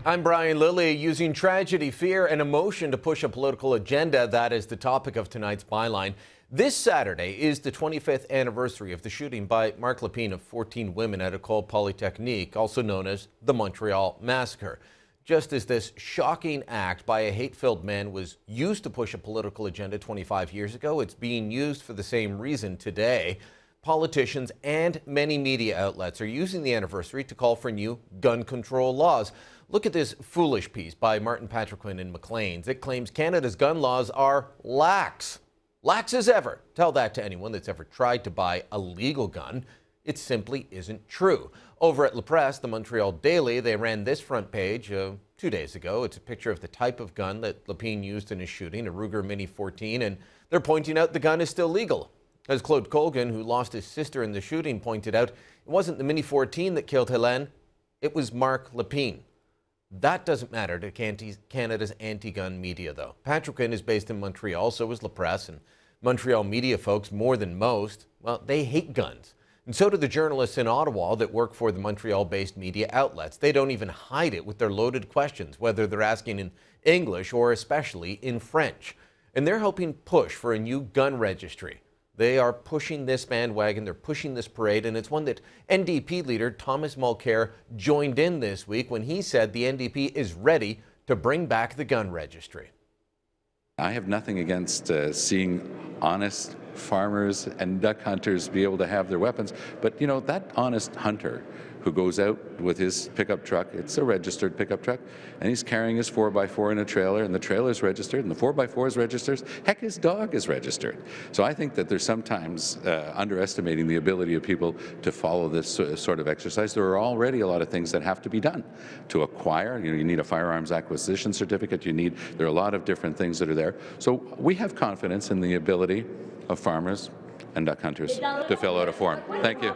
I'm Brian Lilley. Using tragedy, fear, and emotion to push a political agenda, that is the topic of tonight's Byline. This Saturday is the 25th anniversary of the shooting by Marc Lépine of 14 women at École Polytechnique, also known as the Montreal Massacre. Just as this shocking act by a hate-filled man was used to push a political agenda 25 years ago, it's being used for the same reason today. Politicians and many media outlets are using the anniversary to call for new gun control laws. Look at this foolish piece by Martin Patriquin in Maclean's. It claims Canada's gun laws are lax. Lax as ever. Tell that to anyone that's ever tried to buy a legal gun. It simply isn't true. Over at La Presse, the Montreal Daily, they ran this front page 2 days ago. It's a picture of the type of gun that Lépine used in his shooting, a Ruger Mini 14, and they're pointing out the gun is still legal. As Claude Colgan, who lost his sister in the shooting, pointed out, it wasn't the Mini 14 that killed Hélène, it was Marc Lépine. That doesn't matter to Canada's anti-gun media, though. Patriquin is based in Montreal, so is La Presse, and Montreal media folks, more than most, well, they hate guns. And so do the journalists in Ottawa that work for the Montreal-based media outlets. They don't even hide it with their loaded questions, whether they're asking in English or especially in French. And they're helping push for a new gun registry. They are pushing this bandwagon, they're pushing this parade, and it's one that NDP leader Thomas Mulcair joined in this week when he said the NDP is ready to bring back the gun registry. I have nothing against seeing honest farmers and duck hunters be able to have their weapons, but you know, that honest hunter who goes out with his pickup truck, it's a registered pickup truck, and he's carrying his 4x4 in a trailer, and the trailer is registered, and the 4x4 is registered, heck, his dog is registered. So I think that there's sometimes underestimating the ability of people to follow this sort of exercise. There are already a lot of things that have to be done to acquire. You need a firearms acquisition certificate, there are a lot of different things that are there. So we have confidence in the ability of farmers and duck hunters to fill out a form. Thank you.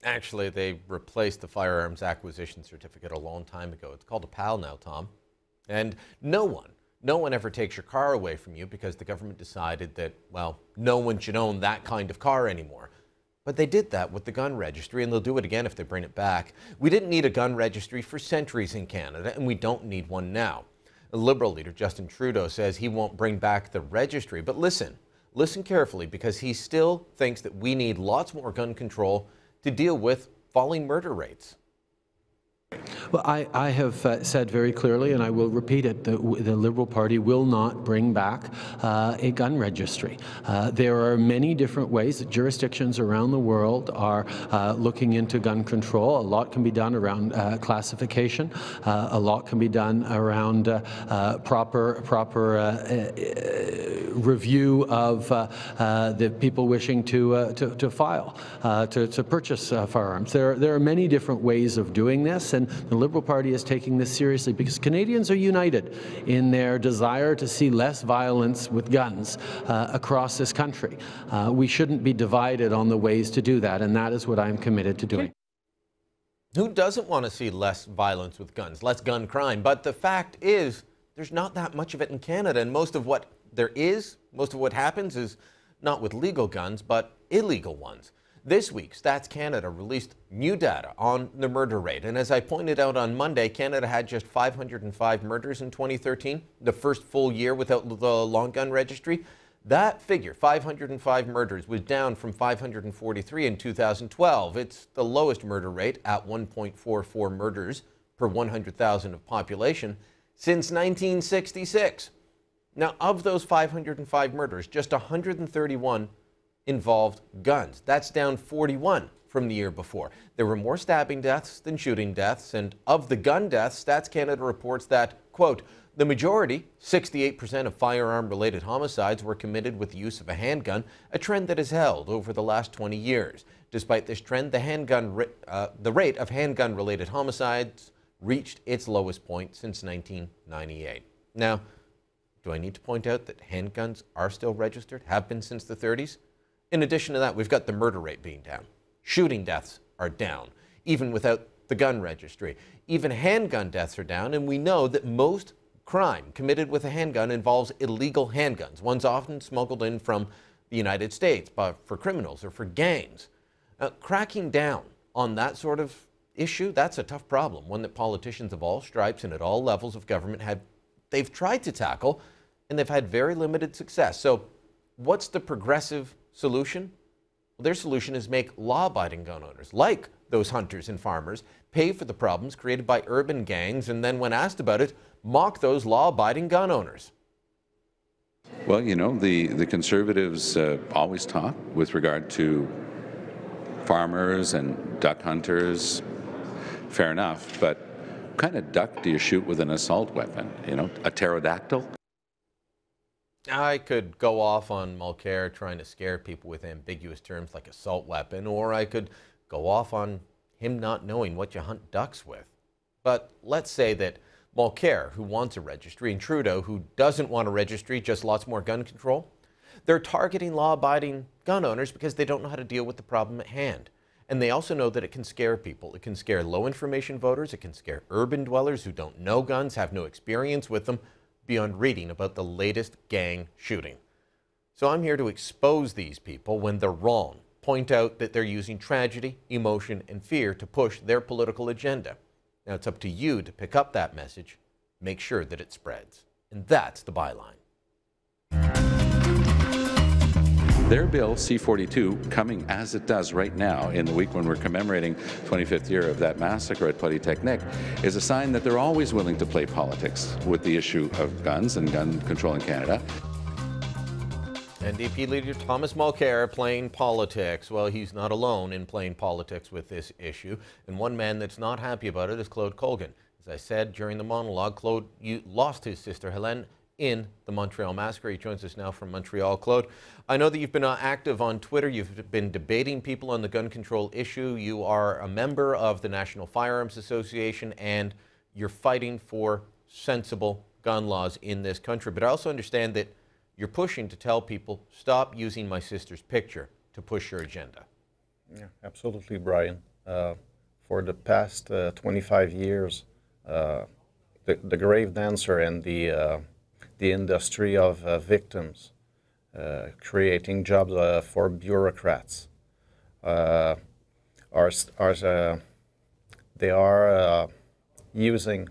Actually, they replaced the firearms acquisition certificate a long time ago. It's called a PAL now, Tom. And no one ever takes your car away from you because the government decided that, well, no one should own that kind of car anymore. But they did that with the gun registry, and they'll do it again if they bring it back. We didn't need a gun registry for centuries in Canada, and we don't need one now. The Liberal leader, Justin Trudeau, says he won't bring back the registry. But listen carefully, because he still thinks that we need lots more gun control to deal with falling murder rates. Well, I have said very clearly, and I will repeat it, the Liberal Party will not bring back a gun registry. There are many different ways that jurisdictions around the world are looking into gun control. A lot can be done around classification. A lot can be done around proper review of the people wishing to file, to purchase firearms. There are many different ways of doing this, and the Liberal Party is taking this seriously because Canadians are united in their desire to see less violence with guns across this country. We shouldn't be divided on the ways to do that, and that is what I am committed to doing. Who doesn't want to see less violence with guns, less gun crime? But the fact is, there's not that much of it in Canada, and most of what happens is not with legal guns, but illegal ones. This week, Stats Canada released new data on the murder rate. And as I pointed out on Monday, Canada had just 505 murders in 2013, the first full year without the long gun registry. That figure, 505 murders, was down from 543 in 2012. It's the lowest murder rate at 1.44 murders per 100,000 of population since 1966. Now, of those 505 murders, just 131 involved guns. That's down 41 from the year before. There were more stabbing deaths than shooting deaths, and of the gun deaths, Stats Canada reports that, quote, the majority, 68% of firearm-related homicides were committed with the use of a handgun, a trend that has held over the last 20 years. Despite this trend, the rate of handgun-related homicides reached its lowest point since 1998. Now, do I need to point out that handguns are still registered, have been since the 30s? In addition to that, we've got the murder rate being down. Shooting deaths are down, even without the gun registry. Even handgun deaths are down, and we know that most crime committed with a handgun involves illegal handguns, ones often smuggled in from the United States for criminals or for gangs. Cracking down on that sort of issue, that's a tough problem, one that politicians of all stripes and at all levels of government they've tried to tackle, and they've had very limited success. So what's the progressive solution? Well, their solution is make law-abiding gun owners, like those hunters and farmers, pay for the problems created by urban gangs, and then when asked about it, mock those law-abiding gun owners. Well, you know, the Conservatives always talk with regard to farmers and duck hunters. Fair enough, but what kind of duck do you shoot with an assault weapon? You know, a pterodactyl? I could go off on Mulcair trying to scare people with ambiguous terms like assault weapon, or I could go off on him not knowing what you hunt ducks with. But let's say that Mulcair, who wants a registry, and Trudeau, who doesn't want a registry, just lots more gun control, they're targeting law-abiding gun owners because they don't know how to deal with the problem at hand. And they also know that it can scare people. It can scare low-information voters. It can scare urban dwellers who don't know guns, have no experience with them, beyond reading about the latest gang shooting. So I'm here to expose these people when they're wrong, point out that they're using tragedy, emotion, and fear to push their political agenda. Now it's up to you to pick up that message, make sure that it spreads. And that's the byline. Their bill, C-42, coming as it does right now in the week when we're commemorating 25th year of that massacre at Polytechnique, is a sign that they're always willing to play politics with the issue of guns and gun control in Canada. NDP leader Thomas Mulcair playing politics. Well, he's not alone in playing politics with this issue. And one man that's not happy about it is Claude Colgan. As I said during the monologue, Claude lost his sister Helene in the Montreal massacre. He joins us now from Montreal. Claude, I know that you've been active on Twitter. You've been debating people on the gun control issue. You are a member of the National Firearms Association, and you're fighting for sensible gun laws in this country. But I also understand that you're pushing to tell people, stop using my sister's picture to push your agenda. Yeah, absolutely, Brian. For the past 25 years, the grave dancer and the industry of victims, creating jobs for bureaucrats, they are using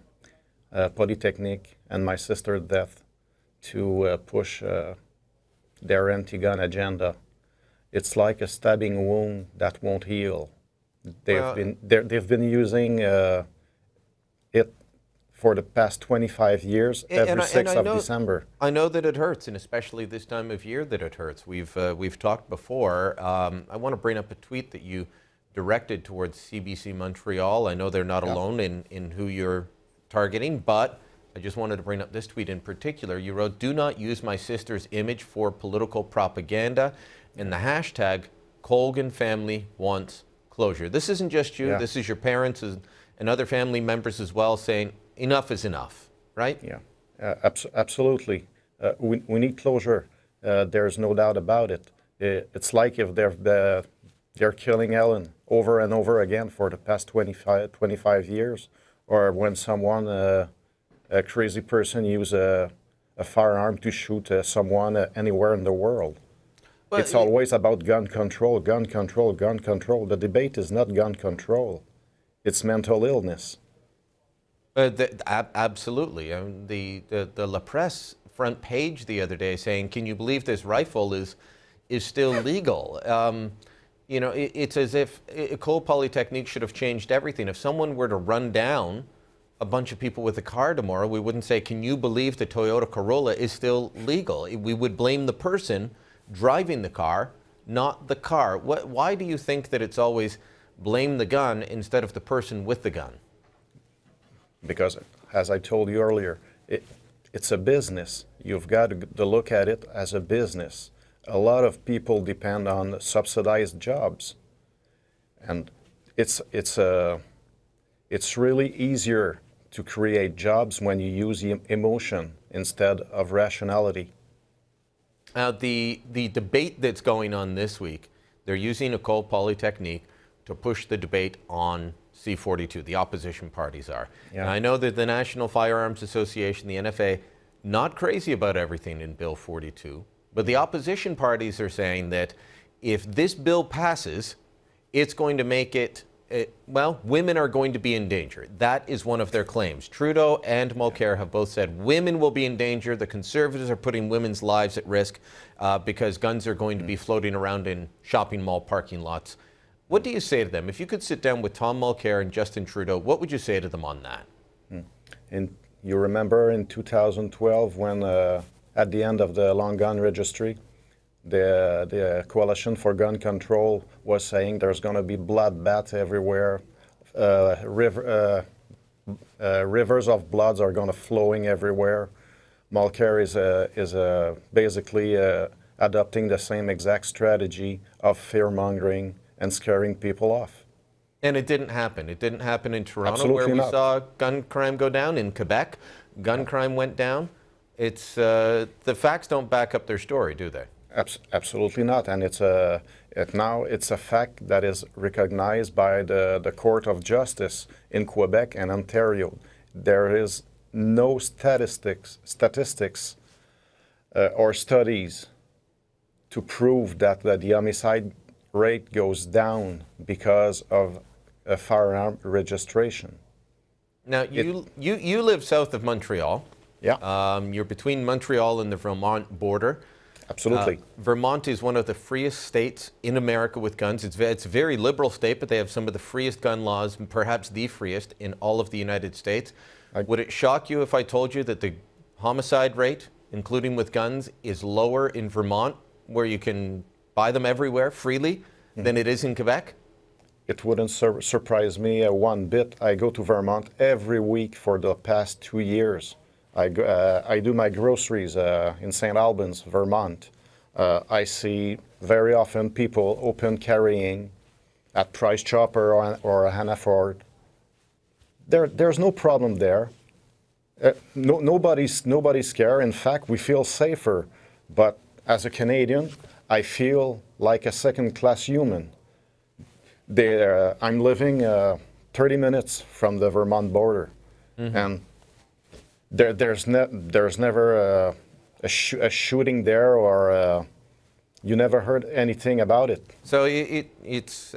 Polytechnique and my sister's death to push their anti-gun agenda. It's like a stabbing wound that won't heal. They've been using it for the past 25 years, every 6th of December. I know that it hurts, and especially this time of year that it hurts. We've talked before. I want to bring up a tweet that you directed towards CBC Montreal. I know they're not alone in who you're targeting, but I just wanted to bring up this tweet in particular. You wrote, "Do not use my sister's image for political propaganda," and the hashtag Colgan family wants closure. This isn't just you. This is your parents and other family members as well saying, enough is enough, right? Yeah, absolutely. We need closure. There's no doubt about it. It's like if they're killing Ellen over and over again for the past 25 years, or when someone, a crazy person, use a firearm to shoot someone anywhere in the world. But it's always about gun control, gun control, gun control. The debate is not gun control. It's mental illness. Absolutely. I mean, the La Presse front page the other day saying, "Can you believe this rifle is still legal?" You know, it's as if École Polytechnique should have changed everything. If someone were to run down a bunch of people with a car tomorrow, we wouldn't say, "Can you believe the Toyota Corolla is still legal?" We would blame the person driving the car, not the car. Why do you think that it's always blame the gun instead of the person with the gun? Because, as I told you earlier, it's a business. You've got to look at it as a business. A lot of people depend on subsidized jobs, and it's really easier to create jobs when you use emotion instead of rationality. The debate that's going on this week, they're using École Polytechnique to push the debate on C-42, the opposition parties are. And I know that the National Firearms Association, the NFA, not crazy about everything in Bill 42, but the opposition parties are saying that if this bill passes, it's going to make it well, women are going to be in danger. That is one of their claims. Trudeau and Mulcair have both said women will be in danger. The Conservatives are putting women's lives at risk because guns are going to be floating around in shopping mall parking lots. What do you say to them? If you could sit down with Tom Mulcair and Justin Trudeau, what would you say to them on that? And you remember in 2012 when at the end of the long gun registry, the Coalition for Gun Control was saying there's going to be bloodbaths everywhere. Rivers of bloods are going to flowing everywhere. Mulcair is basically adopting the same exact strategy of fear-mongering and scaring people off. And it didn't happen. It didn't happen in Toronto, Absolutely where we not. saw gun crime go down. In Quebec, gun crime went down. It's the facts don't back up their story, do they? Absolutely not, and now it's a fact that is recognized by the Court of Justice in Quebec and Ontario. There is no statistics or studies to prove that the homicide rate goes down because of a firearm registration. Now, you live south of Montreal. Yeah. You're between Montreal and the Vermont border. Absolutely. Vermont is one of the freest states in America with guns. It's a very liberal state, but they have some of the freest gun laws, perhaps the freest in all of the United States. Would it shock you if I told you that the homicide rate, including with guns, is lower in Vermont, where you can buy them everywhere freely, than it is in Quebec? It wouldn't surprise me one bit. I go to Vermont every week for the past 2 years. I do my groceries in St. Albans, Vermont. I see very often people open carrying at Price Chopper or Hannaford. There's no problem there. Nobody's scared. In fact, we feel safer. But as a Canadian, I feel like a second-class human. I'm living 30 minutes from the Vermont border, and there's never a shooting there, or you never heard anything about it. So I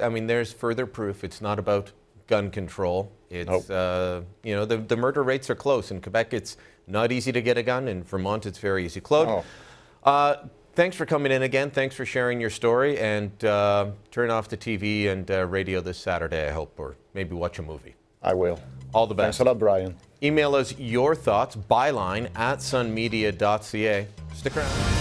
mean, there's further proof. It's not about gun control. It's you know, the murder rates are close. In Quebec, it's not easy to get a gun. In Vermont, it's very easy. Claude, thanks for coming in again. Thanks for sharing your story, and turn off the TV and radio this Saturday, I hope, or maybe watch a movie. I will. All the best. Thanks a lot, Brian. Email us your thoughts, byline@sunmedia.ca. Stick around.